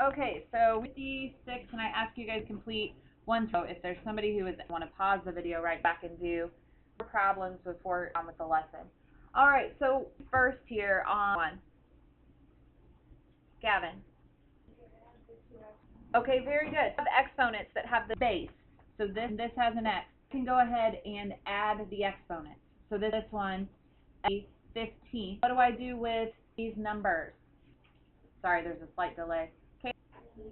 Okay, so with these six, can I ask you guys to complete one? So if there's somebody who would want to pause the video right back and do problems before we're on with the lesson. All right, so first here on one. Gavin. Okay, very good. The exponents that have the base. So this has an x. You can go ahead and add the exponents. So this one, 15. What do I do with these numbers? Sorry, there's a slight delay. Okay, I'm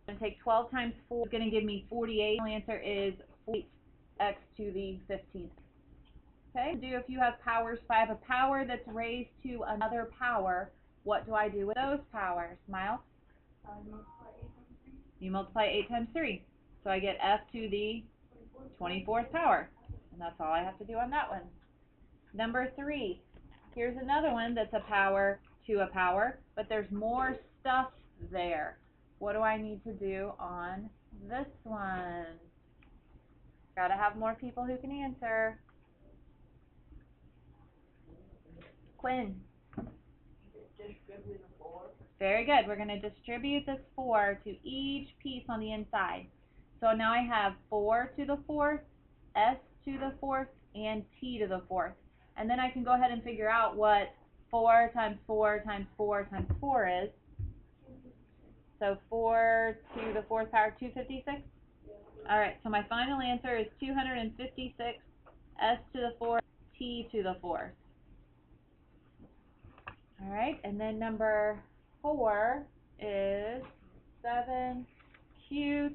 going to take 12 times 4. It's going to give me 48. The answer is 48x to the 15th. Okay, do if you have powers. If I have a power that's raised to another power, what do I do with those powers? Miles? You multiply 8 times 3. So I get f to the 24th power. And that's all I have to do on that one. Number 3. Here's another one that's a power to a power, but there's more stuff there. What do I need to do on this one? Gotta have more people who can answer. Quinn. Very good. We're going to distribute this 4 to each piece on the inside. So now I have 4 to the 4th, s to the 4th, and t to the 4th. And then I can go ahead and figure out what 4 times 4 times 4 times 4 is. So 4 to the 4th power, 256? All right, so my final answer is 256, s to the 4th, t to the 4th. All right, and then number 4 is 7q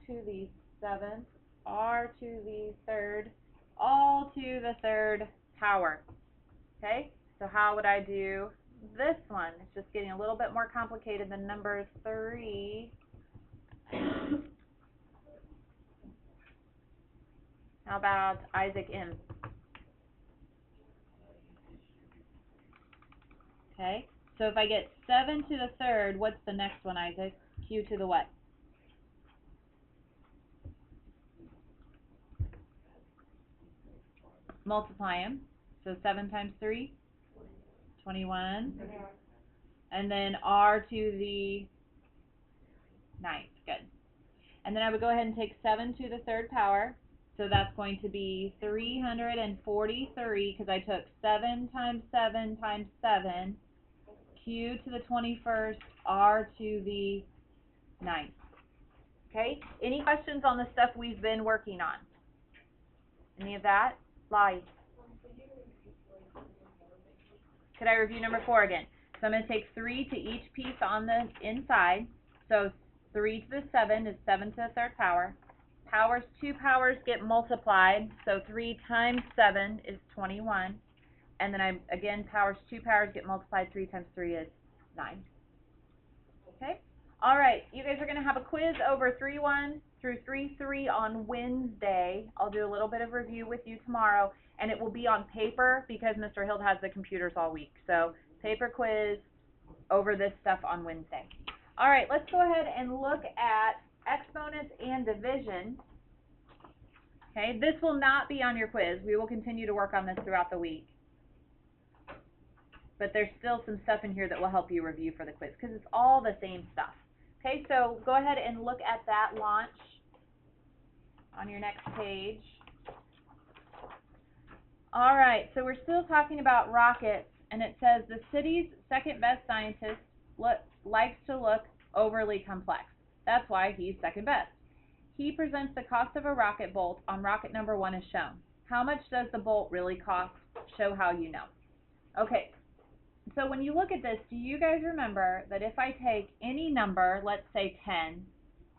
to the 7th, r to the 3rd, all to the 3rd power. Okay, so how would I do this one? It's just getting a little bit more complicated than number 3. How about Isaac M? Okay, so if I get 7 to the 3rd, what's the next one, Isaac? Q to the what? Multiply them. So 7 times 3? 21. And then r to the 9th. Good. And then I would go ahead and take 7 to the 3rd power. So that's going to be 343 because I took 7 times 7 times 7. Q to the 21st, r to the 9th. Okay? Any questions on the stuff we've been working on? Any of that? Live. Could I review number 4 again? So I'm going to take 3 to each piece on the inside. So 3 to the 7 is 7 to the 3rd power. Powers, 2 powers get multiplied. So 3 times 7 is 21. And then again, powers, 2 powers get multiplied. 3 times 3 is 9. Okay? All right. You guys are going to have a quiz over 3-1 through 3-3 on Wednesday. I'll do a little bit of review with you tomorrow. And it will be on paper because Mr. Hild has the computers all week. So paper quiz over this stuff on Wednesday. All right, let's go ahead and look at exponents and division. Okay, this will not be on your quiz. We will continue to work on this throughout the week. But there's still some stuff in here that will help you review for the quiz because it's all the same stuff. Okay, so go ahead and look at that launch on your next page. All right, so we're still talking about rockets, and it says the city's second best scientist likes to look overly complex. That's why he's second best. He presents the cost of a rocket bolt on rocket number 1 as shown. How much does the bolt really cost? Show how you know. Okay, so when you look at this, do you guys remember that if I take any number, let's say 10,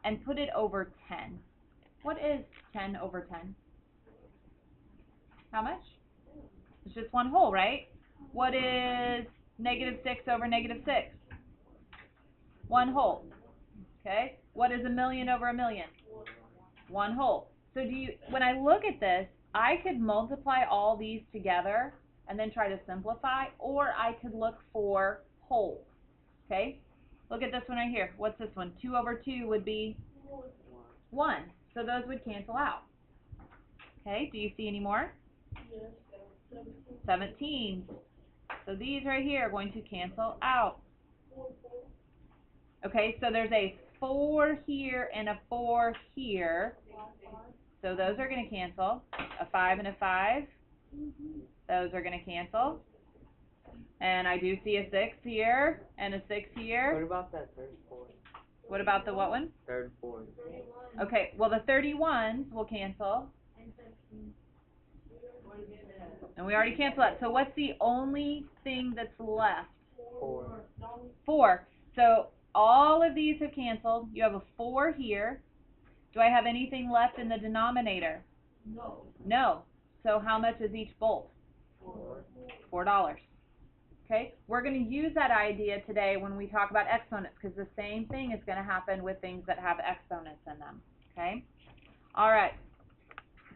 and put it over 10, what is 10 over 10? How much? It's just one whole, right? What is negative 6 over negative 6? One whole. Okay? What is a million over a million? One whole. So when I look at this, I could multiply all these together and then try to simplify, or I could look for wholes. Okay? Look at this one right here. What's this one? 2 over 2 would be 1. So those would cancel out. Okay? Do you see any more? 17. So these right here are going to cancel out. Okay, so there's a 4 here and a 4 here. So those are going to cancel. A 5 and a 5. Those are going to cancel. And I do see a 6 here and a 6 here. What about that third four? What about the what one? Third four. Okay, well the 31s will cancel. And we already canceled that. So what's the only thing that's left? 4. 4. So all of these have canceled. You have a 4 here. Do I have anything left in the denominator? No. No. So how much is each bolt? $4. Okay? We're going to use that idea today when we talk about exponents, because the same thing is going to happen with things that have exponents in them. Okay? All right.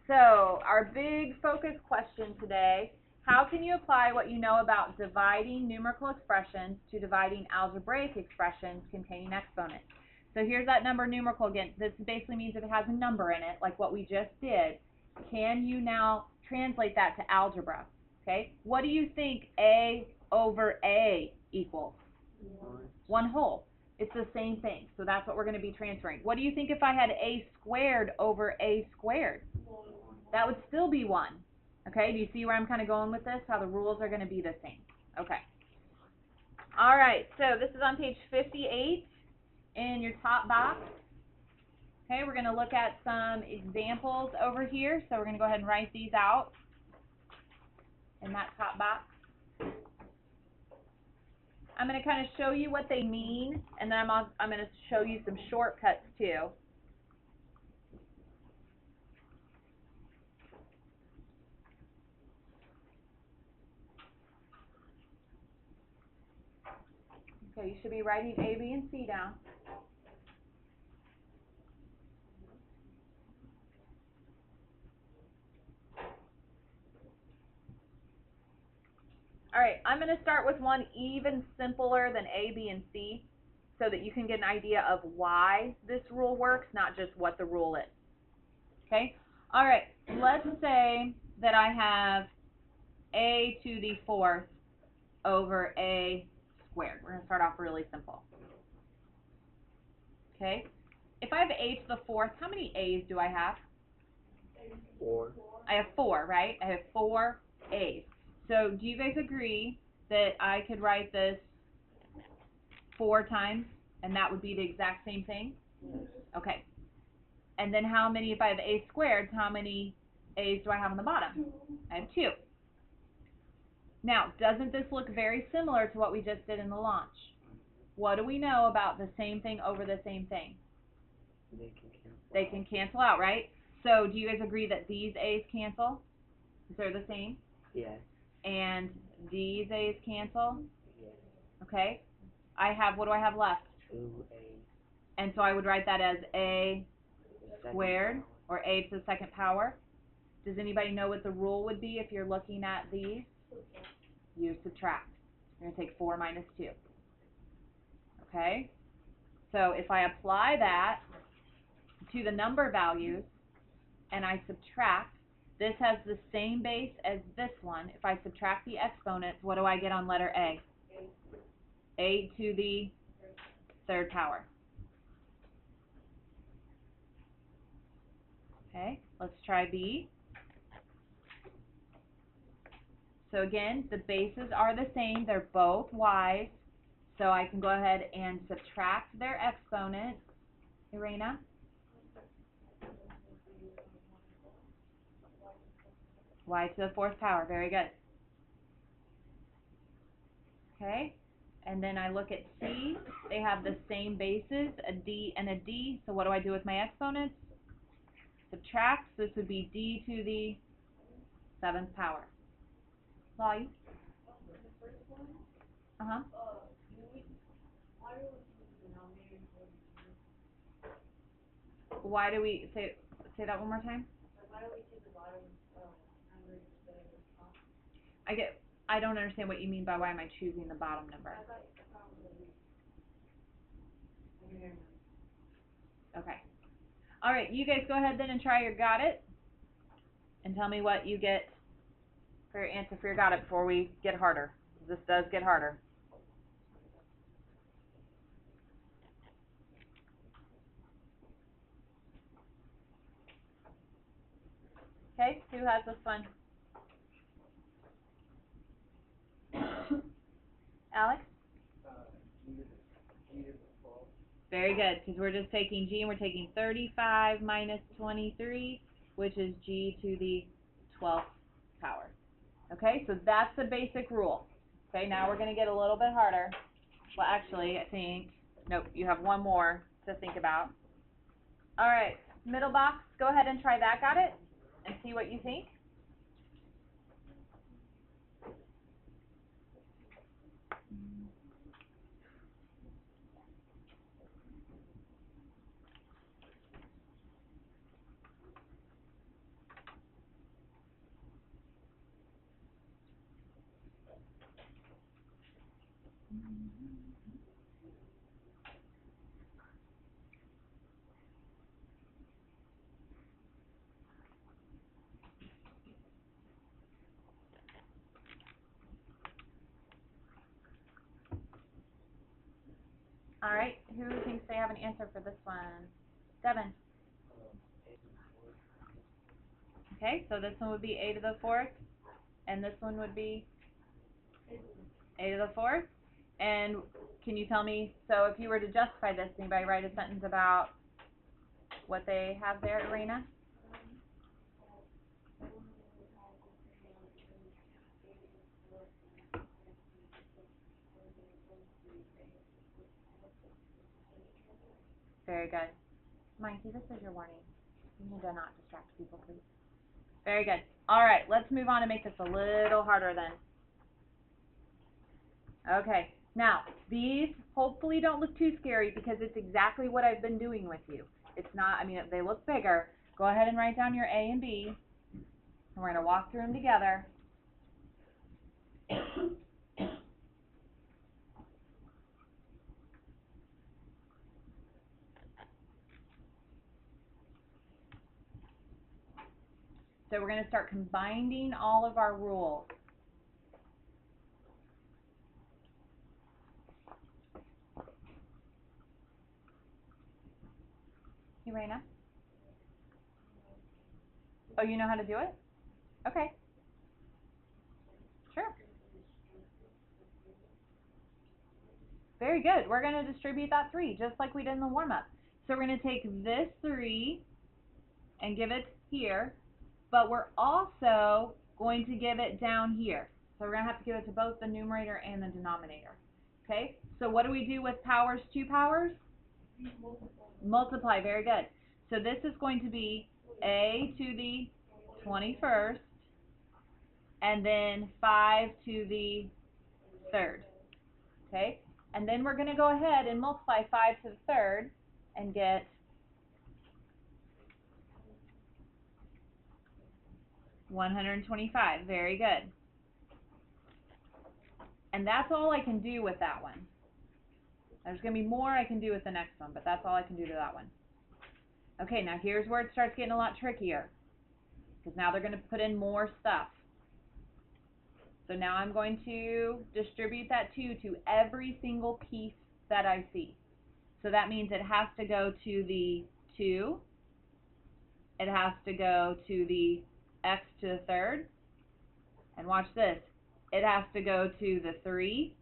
So our big focus question today, how can you apply what you know about dividing numerical expressions to dividing algebraic expressions containing exponents? So here's that number numerical again. This basically means if it has a number in it, like what we just did, can you now translate that to algebra? Okay? What do you think A over A equals? 1 whole. It's the same thing. So that's what we're going to be transferring. What do you think if I had A squared over A squared? That would still be 1. Okay? Do you see where I'm kind of going with this? How the rules are going to be the same. Okay. All right. So this is on page 58 in your top box. Okay, we're going to look at some examples over here. So we're going to go ahead and write these out in that top box. I'm going to kind of show you what they mean, and then I'm going to show you some shortcuts too. Okay, you should be writing A, B, and C down. All right, I'm going to start with one even simpler than A, B, and C so that you can get an idea of why this rule works, not just what the rule is. Okay? All right, let's say that I have A to the 4th over A squared. We're going to start off really simple. Okay? If I have A to the 4th, how many A's do I have? 4. I have 4, right? I have 4 A's. So do you guys agree that I could write this 4 times and that would be the exact same thing? Okay. And then how many, if I have A squared, how many A's do I have on the bottom? I have 2. Now, doesn't this look very similar to what we just did in the launch? What do we know about the same thing over the same thing? They can cancel out, right? So do you guys agree that these A's cancel? Is they're the same? Yes. And these A's cancel? Yes. Okay. I have, what do I have left? 2A. And so I would write that as A squared, or A to the 2nd power. Does anybody know what the rule would be if you're looking at these? You subtract. You're going to take 4 minus 2. Okay? So if I apply that to the number values and I subtract, this has the same base as this one. If I subtract the exponents, what do I get on letter A? A to the 3rd power. Okay, let's try B. So again, the bases are the same. They're both y's. So I can go ahead and subtract their exponents. Irena? Y to the 4th power. Very good. Okay. And then I look at C. They have the same bases, a D and a D. So what do I do with my exponents? Subtract. So this would be D to the 7th power. Lolly? Uh-huh. Why do we say that one more time? I don't understand what you mean by why am I choosing the bottom number. Okay. All right, you guys go ahead then and try your got it. And tell me what you get for your answer for your got it before we get harder. This does get harder. Okay, who has this one? Alex? G to the 12. Very good, because we're just taking G and we're taking 35 minus 23, which is G to the 12th power. Okay, so that's the basic rule. Okay, now we're going to get a little bit harder. Well, actually, I think, nope, you have one more to think about. All right, middle box, go ahead and try that, got it? And see what you think. All right, who thinks they have an answer for this one? Devin. Okay, so this one would be a to the 4th, and this one would be a to the 4th. And can you tell me, so if you were to justify this, anybody write a sentence about what they have there, Irina? Very good. Mikey, this is your warning. You need to not distract people, please. Very good. All right, let's move on and make this a little harder then. Okay, now, these hopefully don't look too scary because it's exactly what I've been doing with you. It's not, I mean, they look bigger. Go ahead and write down your A and B, and we're going to walk through them together. So we're going to start combining all of our rules. Irina? Oh, you know how to do it? Okay. Sure. Very good. We're going to distribute that 3, just like we did in the warm-up. So we're going to take this 3 and give it here, but we're also going to give it down here. So we're going to have to give it to both the numerator and the denominator. Okay? So what do we do with powers, 2 powers? Multiply. Very good. So this is going to be a to the 21st, and then 5 to the 3rd. Okay? And then we're going to go ahead and multiply 5 to the 3rd and get 125. Very good. And that's all I can do with that one. There's going to be more I can do with the next one, but that's all I can do to that one. Okay, now here's where it starts getting a lot trickier, because now they're going to put in more stuff. So now I'm going to distribute that 2 to every single piece that I see. So that means it has to go to the 2, it has to go to the x to the 3rd, and watch this, it has to go to the 3,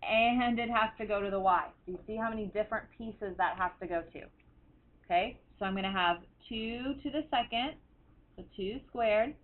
and it has to go to the y. Do you see how many different pieces that has to go to? Okay, so I'm going to have 2 to the 2nd, so 2 squared,